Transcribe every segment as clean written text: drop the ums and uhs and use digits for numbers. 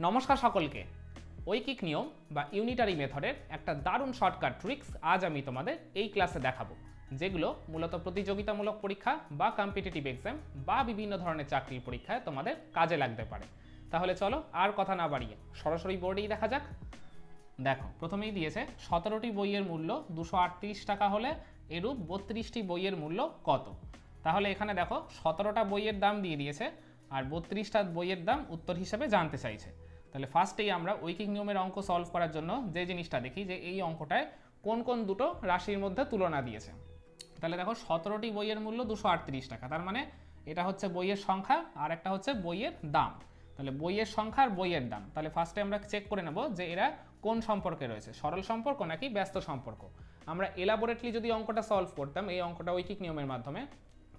নমস্কার সকলকে। ঐকিক নিয়ম বা ইউনিটারি মেথডের একটা দারুণ শর্টকাট ট্রিক্স আজ আমি তোমাদের এই ক্লাসে দেখাবো, যেগুলো মূলত প্রতিযোগিতামূলক পরীক্ষা বা কম্পিটিটিভ এক্সাম বা বিভিন্ন ধরনের চাকরির পরীক্ষায় তোমাদের কাজে লাগতে পারে। তাহলে চলো আর কথা না বাড়িয়ে সরাসরি বোর্ডেই দেখা যাক। দেখো, প্রথমেই দিয়েছে 17টি বইয়ের মূল্য 238 টাকা হলে এরূপ 32টি বইয়ের মূল্য কত। তাহলে এখানে দেখো 17টা বইয়ের দাম দিয়ে দিয়েছে আর 32টা বইয়ের দাম উত্তর হিসেবে জানতে চাইছে। তাহলে ফার্স্টেই আমরা ঐকিক নিয়মের অঙ্ক সলভ করার জন্য যে জিনিসটা দেখি যে এই অঙ্কটায় কোন কোন দুটো রাশির মধ্যে তুলনা দিয়েছে। তাহলে দেখো 17টি বইয়ের মূল্য 238 টাকা, তার মানে এটা হচ্ছে বইয়ের সংখ্যা আর একটা হচ্ছে বইয়ের দাম। তাহলে বইয়ের সংখ্যা আর বইয়ের দাম, তাহলে ফার্স্টে আমরা চেক করে নেব যে এরা কোন সম্পর্কে রয়েছে, সরল সম্পর্ক নাকি ব্যস্ত সম্পর্ক। আমরা এলাবোরেটলি যদি অঙ্কটা সলভ করতাম, এই অঙ্কটা ঐকিক নিয়মের মাধ্যমে,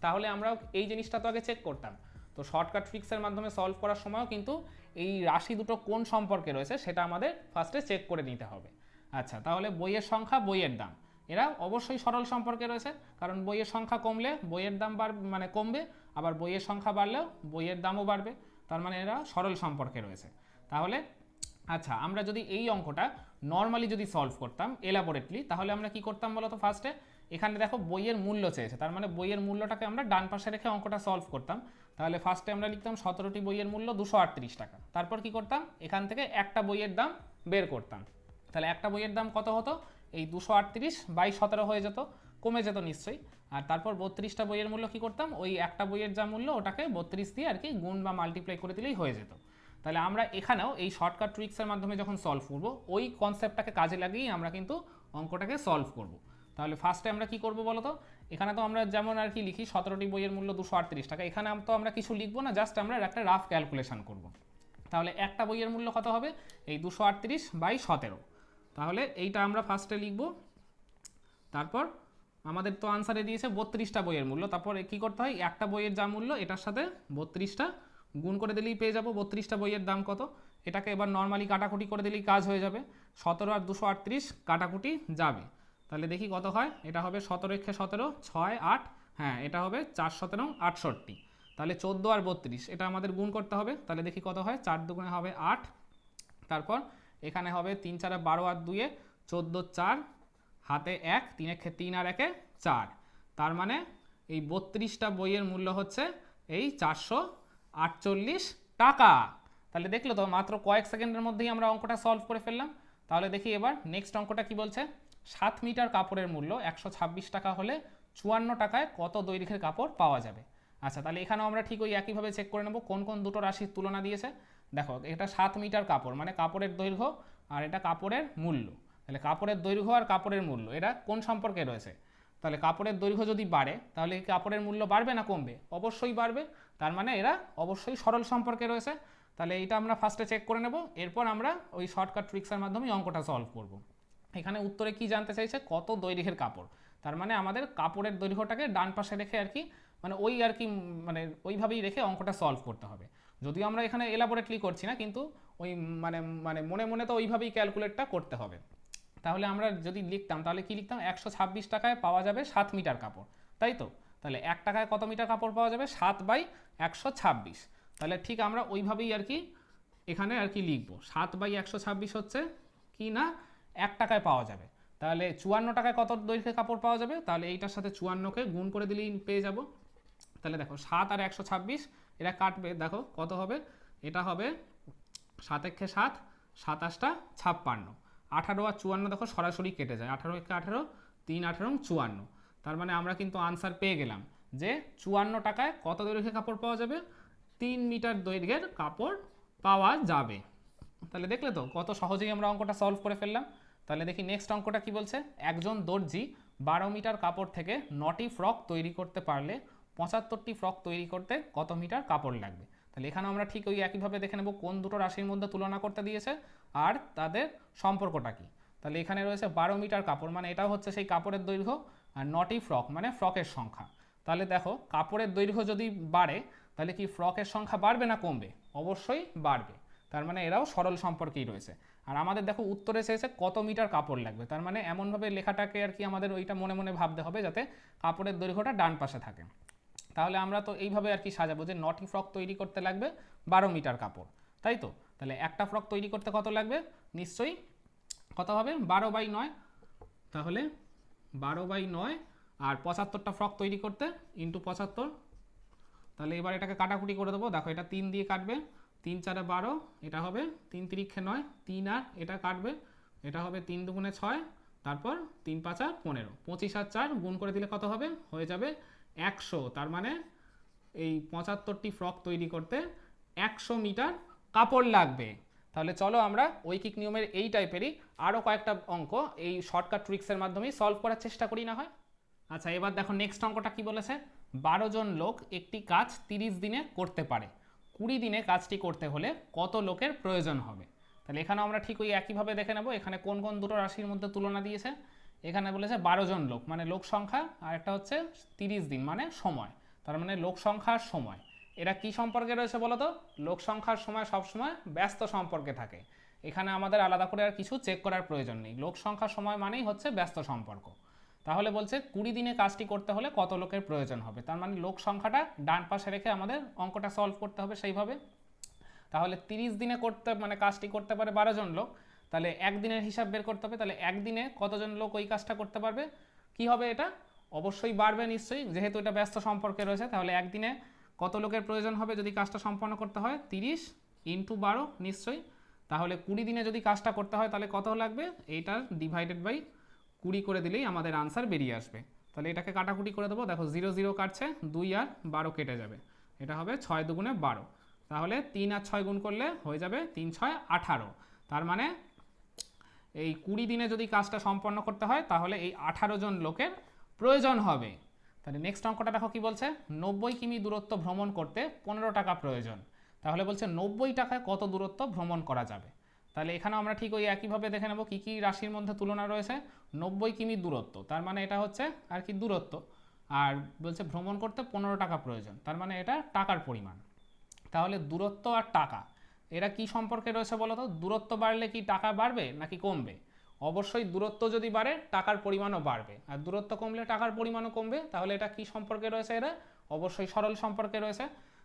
তাহলে আমরা এই জিনিসটা তো আগে চেক করতাম। তো শর্টকাট ট্রিক্সের মাধ্যমে সলভ করার সময়ও কিন্তু এই রাশি দুটো কোন সম্পর্কে রয়েছে সেটা আমাদের ফার্স্টে চেক করে নিতে হবে। আচ্ছা, তাহলে বইয়ের সংখ্যা বইয়ের দাম এরা অবশ্যই সরল সম্পর্কে রয়েছে, কারণ বইয়ের সংখ্যা কমলে বইয়ের দাম কমবে, আবার বইয়ের সংখ্যা বাড়লেও বইয়ের দামও বাড়বে, তার মানে এরা সরল সম্পর্কে রয়েছে। তাহলে আচ্ছা, আমরা যদি এই অঙ্কটা নর্মালি যদি সলভ করতাম এলাবোরেটলি, তাহলে আমরা কি করতাম বলো তো। ফার্স্টে এখানে দেখো বইয়ের মূল্য চেয়েছে, তার মানে বইয়ের মূল্যটাকে আমরা ডান পাশে রেখে অঙ্কটা সলভ করতাম। তাহলে ফার্স্টে আমরা লিখতাম 17টি বইয়ের মূল্য 238 টাকা, তারপর কি করতাম এখান থেকে একটা বইয়ের দাম বের করতাম। তাহলে একটা বইয়ের দাম কত হতো, এই 238/17 হয়ে যেত, কমে যেত নিশ্চয়ই। আর তারপর 32টা বইয়ের মূল্য কি করতাম, ওই একটা বইয়ের যা মূল্য ওটাকে 32 দিয়ে আর কি গুণ বা মাল্টিপ্লাই করে দিলেই হয়ে যেত। তাহলে আমরা এখানেও এই শর্টকাট ট্রিক্সের মাধ্যমে যখন সলভ করব, ওই কনসেপ্টটাকে কাজে লাগিয়েই আমরা কিন্তু অঙ্কটাকে সলভ করব। তাহলে ফার্স্টে আমরা কি করব বলো তো। এখানে তো আমরা যেমন আর কি লিখি 17টি বইয়ের মূল্য 238 টাকা, এখানে তো আমরা কিছু লিখবো না, জাস্ট আমরা একটা রাফ ক্যালকুলেশন করব। তাহলে একটা বইয়ের মূল্য কত হবে, এই 238/17। তাহলে এইটা আমরা ফার্স্টে লিখব। তারপর আমাদের তো আনসারে দিয়েছে 32টা বইয়ের মূল্য, তারপর কি করতে হয়, একটা বইয়ের যা মূল্য এটার সাথে 32টা গুণ করে দিলেই পেয়ে যাবো 32টা বইয়ের দাম কত। এটাকে এবার নর্মালি কাটাকুটি করে দিলেই কাজ হয়ে যাবে। 17 আর 238 কাটাকুটি যাবে, তাহলে দেখি কত হয়। এটা হবে 17 একে 17, 6 8, হ্যাঁ এটা হবে 4 17 68। তাহলে 14 আর 32 এটা আমাদের গুণ করতে হবে, তাহলে দেখি কত হয়। 4 দুগুণে হবে 8, তারপর এখানে হবে 3 4 12 আর 2 14, 4 হাতে 1, 3 একে 3 আর 1 4, তার মানে এই 32টা বইয়ের মূল্য হচ্ছে এই 448 টাকা। তাহলে দেখলো তো, মাত্র কয়েক সেকেন্ডের মধ্যেই আমরা অঙ্কটা সলভ করে ফেললাম। তাহলে দেখি এবার নেক্সট অঙ্কটা কি বলছে। 7 মিটার কাপড়ের মূল্য 126 টাকা হলে 54 টাকায় কত দৈর্ঘ্যের কাপড় পাওয়া যাবে। আচ্ছা, তাহলে এখানেও আমরা ঠিক ওই একইভাবে চেক করে নেব কোন কোন দুটো রাশির তুলনা দিয়েছে। দেখো, এটা 7 মিটার কাপড় মানে কাপড়ের দৈর্ঘ্য, আর এটা কাপড়ের মূল্য। তাহলে কাপড়ের দৈর্ঘ্য আর কাপড়ের মূল্য এটা কোন সম্পর্কে রয়েছে। তাহলে কাপড়ের দৈর্ঘ্য যদি বাড়ে তাহলে কাপড়ের মূল্য বাড়বে না কমবে, অবশ্যই বাড়বে, তার মানে এরা অবশ্যই সরল সম্পর্কে রয়েছে। তাহলে এইটা আমরা ফার্স্টে চেক করে নেব, এরপর আমরা ওই শর্টকাট ট্রিক্সের মাধ্যমে অঙ্কটা সলভ করব। এখানে উত্তরে কি জানতে চাইছে, কত দৈর্ঘ্যের কাপড়, তার মানে আমাদের কাপড়ের দৈর্ঘ্যটাকে ডান পাশে রেখে আর কি, মানে ওই আর কি, মানে ওইভাবেই রেখে অঙ্কটা সলভ করতে হবে। যদিও আমরা এখানে এলাবোরেটলি করছি না, কিন্তু ওই মানে মানে মনে মনে তো ওইভাবেই ক্যালকুলেটটা করতে হবে। তাহলে আমরা যদি লিখতাম তাহলে কি লিখতাম, 126 টাকায় পাওয়া যাবে 7 মিটার কাপড়, তাই তো। তাহলে 1 টাকায় কত মিটার কাপড় পাওয়া যাবে, 7/126। তাহলে ঠিক আমরা ওইভাবেই আর কি এখানে আর কি লিখবো। 7/126 হচ্ছে কি না 1 টাকায় পাওয়া যাবে। তাহলে 54 টাকায় কত দৈর্ঘ্যের কাপড় পাওয়া যাবে, তাহলে এইটার সাথে 54কে গুণ করে দিলেই পেয়ে যাব। তাহলে দেখো 7 আর 126 এরা কাটবে, দেখো কত হবে, এটা হবে 7 একে 7, 27টা 56, 18 আর 54 দেখো সরাসরি কেটে যায়, 18 একে 18, 3 18 54। তার মানে আমরা কিন্তু আনসার পেয়ে গেলাম যে 54 টাকায় কত দৈর্ঘ্যের কাপড় পাওয়া যাবে, 3 মিটার দৈর্ঘ্যের কাপড় পাওয়া যাবে। তাহলে দেখলে তো কত সহজেই আমরা অঙ্কটা সলভ করে ফেললাম। তাহলে দেখি নেক্সট অঙ্কটা কি বলছে। একজন দর্জি 12 মিটার কাপড় থেকে 9টি ফ্রক তৈরি করতে পারলে 75টি ফ্রক তৈরি করতে কত মিটার কাপড় লাগবে। তাহলে এখানে আমরা ঠিক ওই একইভাবে দেখে নেব কোন দুটো রাশির মধ্যে তুলনা করতে দিয়েছে আর তাদের সম্পর্কটা কি। তাহলে এখানে রয়েছে 12 মিটার কাপড়, মানে এটা হচ্ছে সেই কাপড়ের দৈর্ঘ্য, আর 9টি ফ্রক মানে ফ্রকের সংখ্যা। তাহলে দেখো কাপড়ের দৈর্ঘ্য যদি বাড়ে তাহলে কি ফ্রকের সংখ্যা বাড়বে না কমবে, অবশ্যই বাড়বে, তার মানে এরাও সরল সম্পর্কেই রয়েছে। আর আমাদের দেখো উত্তরে চেয়েছে কত মিটার কাপড় লাগবে, তার মানে এমনভাবে লেখাটাকে আর কি আমাদের ওইটা মনে মনে ভাবতে হবে যাতে কাপড়ের দৈর্ঘ্যটা ডান পাশে থাকে। তাহলে আমরা তো এইভাবে আর কি সাজাবো যে 9টি ফ্রক তৈরি করতে লাগবে 12 মিটার কাপড়, তাই তো। তাহলে একটা ফ্রক তৈরি করতে কত লাগবে, নিশ্চয়ই কত হবে 12/9, তাহলে 12/9 আর 75টা ফ্রক তৈরি করতে ইন্টু 75। তাহলে এবার এটাকে কাটাকুটি করে দেবো, দেখো এটা 3 দিয়ে কাটবে, 3 4 12, এটা হবে 3 3 9, 3 আর এটা কাটবে, এটা হবে 3 2 6, তারপর 3 5 15, 25 আর 4 গুণ করে দিলে কত হবে, হয়ে যাবে 100। তার মানে এই 75টি ফ্রক তৈরি করতে 100 মিটার কাপড় লাগবে। তাহলে চলো আমরা ঐকিক নিয়মের এই টাইপেরই আরও কয়েকটা অঙ্ক এই শর্টকাট ট্রিক্সের মাধ্যমেই সলভ করার চেষ্টা করি না হয়। আচ্ছা, এবার দেখো নেক্সট অঙ্কটা কি বলেছে, 12 জন লোক একটি কাজ 30 দিনে করতে পারে, 20 দিনে কাজটি করতে হলে কত লোকের প্রয়োজন হবে। তাহলে এখানে আমরা ঠিক ওই একইভাবে দেখে নেব এখানে কোন কোন দুটো রাশির মধ্যে তুলনা দিয়েছে। এখানে বলেছে 12 জন লোক মানে লোক সংখ্যা, আর একটা হচ্ছে 30 দিন মানে সময়, তার মানে লোক সংখ্যা আর সময়। এরা কি সম্পর্কে রয়েছে বলো তো, লোক সংখ্যার সময় সবসময় ব্যস্ত সম্পর্কে থাকে। এখানে আমাদের আলাদা করে আর কিছু চেক করার প্রয়োজন নেই, লোক সংখ্যার সময় মানেই হচ্ছে ব্যস্ত সম্পর্ক। তাহলে বলছে 20 দিনে কাজটি করতে হলে কত লোকের প্রয়োজন হবে, তার মানে লোক সংখ্যাটা ডান পাশে রেখে আমাদের অঙ্কটা সলভ করতে হবে সেইভাবে। তাহলে 30 দিনে করতে মানে কাজটি করতে পারে 12 জন লোক, তাহলে একদিনের হিসাব বের করতে হবে। তাহলে একদিনে কতজন লোক ওই কাজটা করতে পারবে, কি হবে এটা অবশ্যই বাড়বে নিশ্চয়ই, যেহেতু এটা ব্যস্ত সম্পর্কে রয়েছে। তাহলে একদিনে কত লোকের প্রয়োজন হবে যদি কাজটা সম্পন্ন করতে হয়, 30 × 12 নিশ্চয়ই। তাহলে 20 দিনে যদি কাজটা করতে হয় তাহলে কত লাগবে, এইটার ডিভাইডেড বাই 20 করে দিলেই আমাদের আনসার বেরিয়ে আসবে। তাহলে এটাকে কাটাকুটি করে দেবো, দেখো 0 0 কাটছে, 2 আর 12 কেটে যাবে, এটা হবে 6 2 12। তাহলে 3 আর 6 গুণ করলে হয়ে যাবে 3 6 18। তার মানে এই 20 দিনে যদি কাজটা সম্পন্ন করতে হয় তাহলে এই 18 জন লোকের প্রয়োজন হবে। তাহলে নেক্সট অঙ্কটা দেখো কি বলছে, 90 কিমি দূরত্ব ভ্রমণ করতে 15 টাকা প্রয়োজন। তাহলে বলছে 90 টাকায় কত দূরত্ব ভ্রমণ করা যাবে। তাহলে এখানে আমরা ঠিক ওই একইভাবে দেখে নেব কী কী রাশির মধ্যে তুলনা রয়েছে। 90 কিমি দূরত্ব, তার মানে এটা হচ্ছে আর কি দূরত্ব, আর বলছে ভ্রমণ করতে 15 টাকা প্রয়োজন, তার মানে এটা টাকার পরিমাণ। তাহলে দূরত্ব আর টাকা এরা কি সম্পর্কে রয়েছে বলো তো, দূরত্ব বাড়লে কি টাকা বাড়বে নাকি কমবে, অবশ্যই দূরত্ব যদি বাড়ে টাকার পরিমাণও বাড়বে, আর দূরত্ব কমলে টাকার পরিমাণও কমবে। তাহলে এটা কি সম্পর্কে রয়েছে, এরা অবশ্যই সরল সম্পর্কে রয়েছে।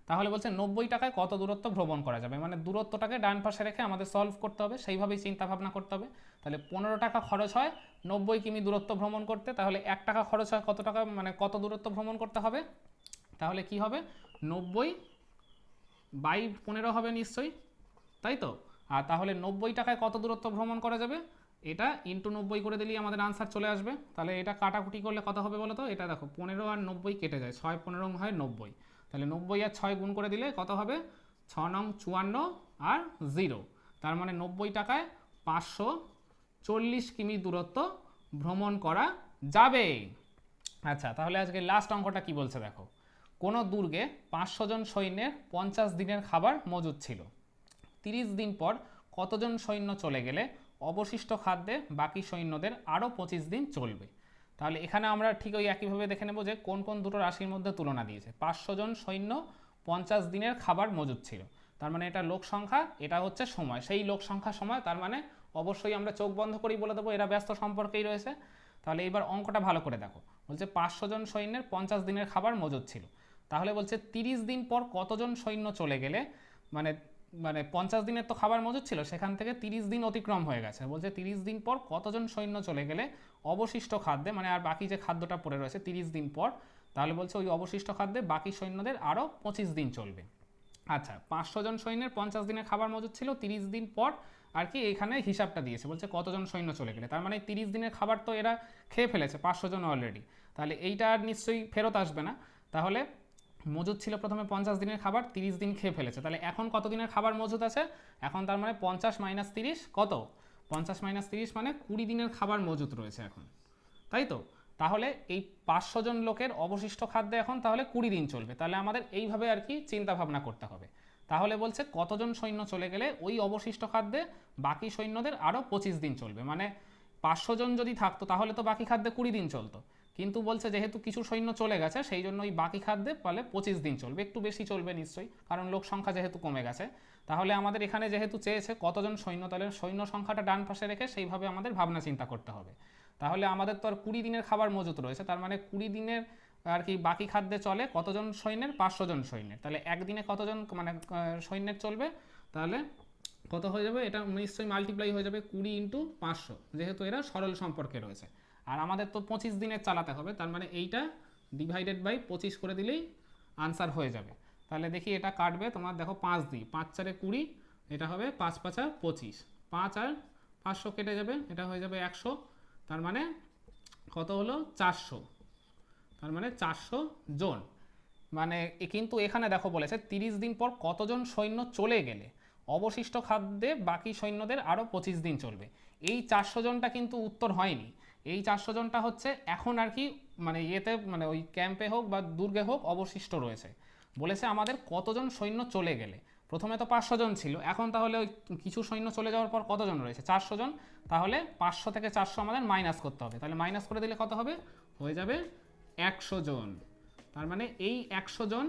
তাহলে বলছে 90 টাকায় কত দূরত্ব ভ্রমণ করা যাবে, মানে দূরত্বটাকে ডান পাশে রেখে আমাদের সলভ করতে হবে, সেইভাবেই চিন্তা ভাবনা করতে হবে। তাহলে 15 টাকা খরচ হয় 90 কিমি দূরত্ব ভ্রমণ করতে, তাহলে 1 টাকা খরচ হয় কত টাকা, মানে কত দূরত্ব ভ্রমণ করতে হবে, তাহলে কি হবে 90/15 হবে নিশ্চয়ই, তাই তো। আর তাহলে 90 টাকায় কত দূরত্ব ভ্রমণ করা যাবে, এটা ইন্টু 90 করে দিলেই আমাদের আনসার চলে আসবে। তাহলে এটা কাটাকুটি করলে কত হবে বলো তো, এটা দেখো 15 আর 90 কেটে যায়, 6 15 হয় 90, তাহলে 90 আর 6 গুণ করে দিলে কত হবে 6 9 54 আর 0, তার মানে 90 টাকায় 540 কিমি দূরত্ব ভ্রমণ করা যাবে। আচ্ছা, তাহলে আজকে লাস্ট অঙ্কটা কি বলছে দেখো, কোনো দুর্গে 500 জন সৈন্যের 50 দিনের খাবার মজুদ ছিল, 30 দিন পর কতজন সৈন্য চলে গেলে অবশিষ্ট খাদ্যে বাকি সৈন্যদের আরও 25 দিন চলবে। তাহলে এখানে আমরা ঠিক ওই একইভাবে দেখে নেব যে কোন কোন দুটো রাশির মধ্যে তুলনা দিয়েছে। 500 জন সৈন্য 50 দিনের খাবার মজুদ ছিল, তার মানে এটা লোক সংখ্যা, এটা হচ্ছে সময়, সেই লোক সংখ্যা সময়, তার মানে অবশ্যই আমরা চোখ বন্ধ করেই বলে দেবো এরা ব্যস্ত সম্পর্কেই রয়েছে। তাহলে এবার অঙ্কটা ভালো করে দেখো, বলছে 500 জন সৈন্যের 50 দিনের খাবার মজুদ ছিল, তাহলে বলছে 30 দিন পর কতজন সৈন্য চলে গেলে, মানে 50 দিনের তো খাবার মজুদ ছিল, সেখান থেকে 30 দিন অতিক্রম হয়ে গেছে, বলছে 30 দিন পর কতজন সৈন্য চলে গেলে অবশিষ্ট খাদ্যে, মানে আর বাকি যে খাদ্যটা পড়ে রয়েছে 30 দিন পর, তাহলে বলছে ওই অবশিষ্ট খাদ্যে বাকি সৈন্যদের আরও 25 দিন চলবে। আচ্ছা, 500 জন সৈন্যের 50 দিনের খাবার মজুদ ছিল, 30 দিন পর আর কি এখানে হিসাবটা দিয়েছে, বলছে কতজন সৈন্য চলে গেলে, তার মানে 30 দিনের খাবার তো এরা খেয়ে ফেলেছে 500 জন অলরেডি, তাহলে এইটা আর নিশ্চয়ই ফেরত আসবে না। তাহলে মজুদ ছিল প্রথমে 50 দিনের খাবার, 30 দিন খেয়ে ফেলেছে, তাহলে এখন কত দিনের খাবার মজুদ আছে, এখন তার মানে 50 - 30 কত, 50 - 30 মানে 20 দিনের খাবার মজুদ রয়েছে এখন, তাই তো। তাহলে এই 500 জন লোকের অবশিষ্ট খাদ্যে এখন তাহলে 20 দিন চলবে, তাহলে আমাদের এইভাবে আর কি চিন্তা ভাবনা করতে হবে। তাহলে বলছে কতজন সৈন্য চলে গেলে ওই অবশিষ্ট খাদ্যে বাকি সৈন্যদের আরও 25 দিন চলবে, মানে 500 জন যদি থাকতো তাহলে তো বাকি খাদ্যে 20 দিন চলতো, কিন্তু বলছে যেহেতু কিছু সৈন্য চলে গেছে সেই জন্য ওই বাকি খাদ্যে ফলে 25 দিন চলবে, একটু বেশি চলবে নিশ্চয়ই, কারণ লোক সংখ্যা যেহেতু কমে গেছে। তাহলে আমাদের এখানে যেহেতু চেয়েছে কতজন সৈন্য, তাহলে সৈন্য সংখ্যাটা ডান পাশে রেখে সেইভাবে আমাদের ভাবনা চিন্তা করতে হবে। তাহলে আমাদের তো আর 20 দিনের খাবার মজুত রয়েছে, তার মানে 20 দিনের আর কি বাকি খাদ্যে চলে কতজন সৈন্যের, 500 জন সৈন্যের, তাহলে একদিনে কতজন মানে সৈন্যের চলবে, তাহলে কত হয়ে যাবে, এটা নিশ্চয়ই মাল্টিপ্লাই হয়ে যাবে 20 ইন্টু 500, যেহেতু এরা সরল সম্পর্কে রয়েছে। আর আমাদের তো 25 দিনের চালাতে হবে, তার মানে এইটা ডিভাইডেড বাই 25 করে দিলেই আনসার হয়ে যাবে। তাহলে দেখি এটা কাটবে, তোমার দেখো 5 দিই, 5 4 20, এটা হবে 5 5 25, 5 আর 500 কেটে যাবে, এটা হয়ে যাবে 100, তার মানে কত হলো 400, তার মানে 400 জন। মানে কিন্তু এখানে দেখো বলেছে 30 দিন পর কতজন সৈন্য চলে গেলে অবশিষ্ট খাদ্যে বাকি সৈন্যদের আরও 25 দিন চলবে। এই 400 জনটা কিন্তু উত্তর হয়নি, এই 400 জনটা হচ্ছে এখন আর কি মানে ইয়েতে মানে ওই ক্যাম্পে হোক বা দুর্গে হোক অবশিষ্ট রয়েছে। বলেছে আমাদের কতজন সৈন্য চলে গেলে, প্রথমে তো 500 জন ছিল, এখন তাহলে ওই কিছু সৈন্য চলে যাওয়ার পর কতজন রয়েছে, 400 জন। তাহলে 500 থেকে 400 আমাদের মাইনাস করতে হবে, তাহলে মাইনাস করে দিলে কত হবে, হয়ে যাবে 100 জন। তার মানে এই 100 জন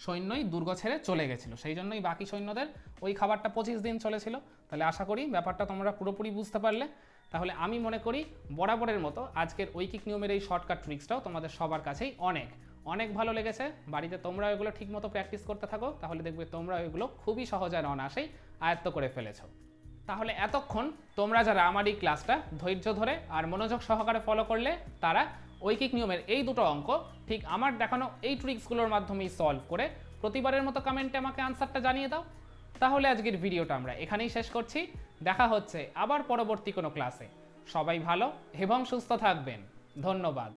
সৈন্যই দুর্গ ছেড়ে চলে গেছিলো, সেই জন্যই বাকি সৈন্যদের ওই খাবারটা 25 দিন চলেছিল। তাহলে আশা করি ব্যাপারটা তোমরা পুরোপুরি বুঝতে পারলে। তাহলে আমি মনে করি বরাবরের মতো আজকের ঐকিক নিয়মের এই শর্টকাট ট্রিক্সটাও তোমাদের সবার কাছেই অনেক অনেক ভালো লেগেছে। বাড়িতে তোমরা এগুলো ঠিকমতো প্র্যাকটিস করতে থাকো, তাহলে দেখবে তোমরা এগুলো খুবই সহজে আর অনায়াসেই আয়ত্ত করে ফেলেছো। তাহলে এতক্ষণ তোমরা যারা আমার এই ক্লাসটা ধৈর্য ধরে আর মনোযোগ সহকারে ফলো করলে, তারা ঐকিক নিয়মের এই দুটো অঙ্ক ঠিক আমার দেখানো এই ট্রিক্সগুলোর মাধ্যমেই সলভ করে প্রতিবারের মতো কমেন্টে আমাকে আনসারটা জানিয়ে দাও। তাহলে আজকের ভিডিওটা আমরা এখানেই শেষ করছি, দেখা হচ্ছে আবার পরবর্তী কোনো ক্লাসে। সবাই ভালো এবং সুস্থ থাকবেন, ধন্যবাদ।